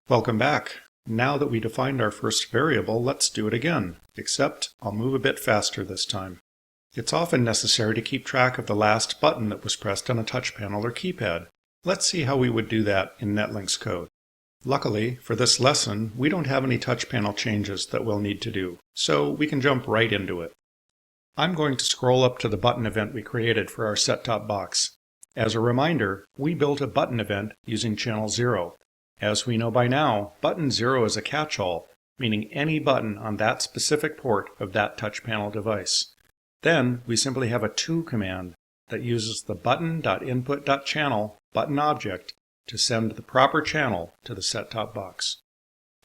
Welcome back. Now that we defined our first variable, let's do it again, except I'll move a bit faster this time. It's often necessary to keep track of the last button that was pressed on a touch panel or keypad. Let's see how we would do that in Netlink's code. Luckily, for this lesson, we don't have any touch panel changes that we'll need to do, so we can jump right into it. I'm going to scroll up to the button event we created for our set-top box. As a reminder, we built a button event using channel 0. As we know by now, button 0 is a catch-all, meaning any button on that specific port of that touch panel device. Then we simply have a to command that uses the button.input.channel button object to send the proper channel to the set-top box.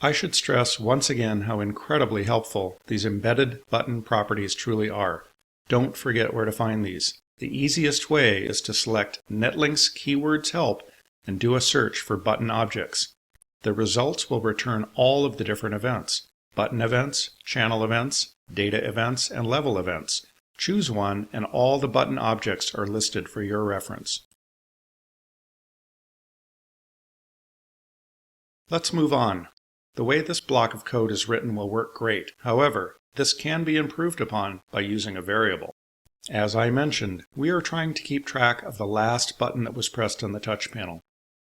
I should stress once again how incredibly helpful these embedded button properties truly are. Don't forget where to find these. The easiest way is to select Netlink's keywords help and do a search for button objects. The results will return all of the different events: button events, channel events, data events, and level events. Choose one and all the button objects are listed for your reference. Let's move on. The way this block of code is written will work great. However, this can be improved upon by using a variable. As I mentioned, we are trying to keep track of the last button that was pressed on the touch panel.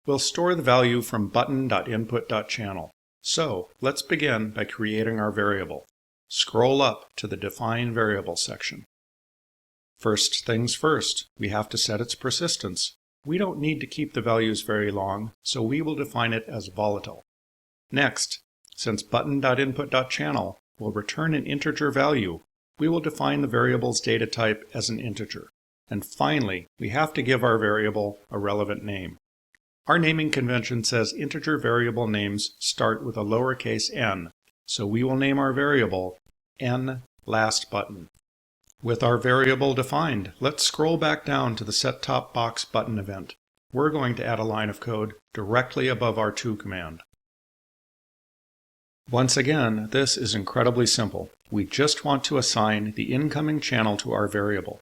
We'll store the value from button.input.channel. So, let's begin by creating our variable. Scroll up to the Define Variable section. First things first, we have to set its persistence. We don't need to keep the values very long, so we will define it as volatile. Next, since button.input.channel will return an integer value, we will define the variable's data type as an integer. And finally, we have to give our variable a relevant name. Our naming convention says integer variable names start with a lowercase n, so we will name our variable nLastButton. With our variable defined, let's scroll back down to the set-top box button event. We're going to add a line of code directly above our to command. Once again, this is incredibly simple. We just want to assign the incoming channel to our variable.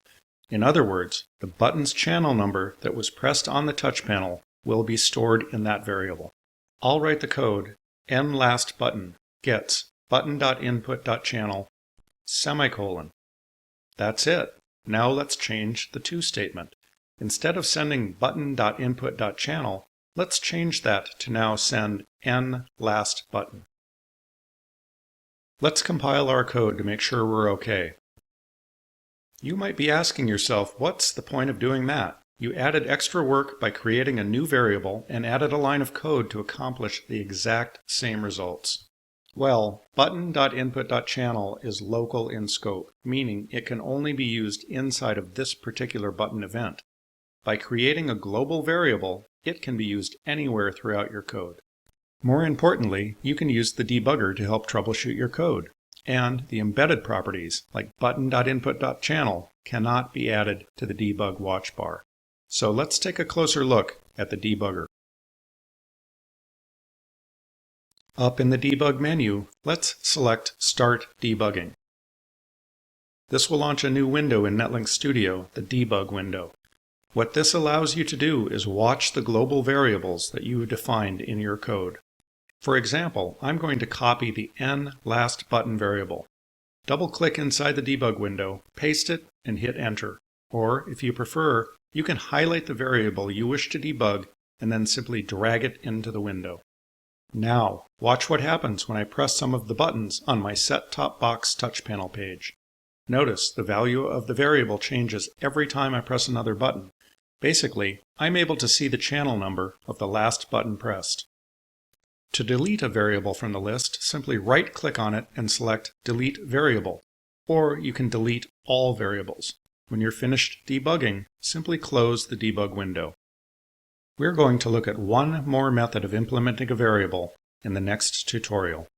In other words, the button's channel number that was pressed on the touch panel will be stored in that variable. I'll write the code nLastButton gets button.input.channel semicolon. That's it. Now let's change the to statement. Instead of sending button.input.channel, let's change that to now send nLastButton. Let's compile our code to make sure we're okay. You might be asking yourself, what's the point of doing that? You added extra work by creating a new variable and added a line of code to accomplish the exact same results. Well, button.input.channel is local in scope, meaning it can only be used inside of this particular button event. By creating a global variable, it can be used anywhere throughout your code. More importantly, you can use the debugger to help troubleshoot your code. And the embedded properties, like button.input.channel, cannot be added to the debug watch bar. So let's take a closer look at the debugger. Up in the debug menu, let's select Start Debugging. This will launch a new window in Netlink Studio, the debug window. What this allows you to do is watch the global variables that you defined in your code. For example, I'm going to copy the nLastButton variable. Double-click inside the debug window, paste it, and hit Enter. Or, if you prefer, you can highlight the variable you wish to debug and then simply drag it into the window. Now, watch what happens when I press some of the buttons on my set-top box touch panel page. Notice the value of the variable changes every time I press another button. Basically, I'm able to see the channel number of the last button pressed. To delete a variable from the list, simply right-click on it and select Delete Variable. Or you can delete all variables. When you're finished debugging, simply close the debug window. We're going to look at one more method of implementing a variable in the next tutorial.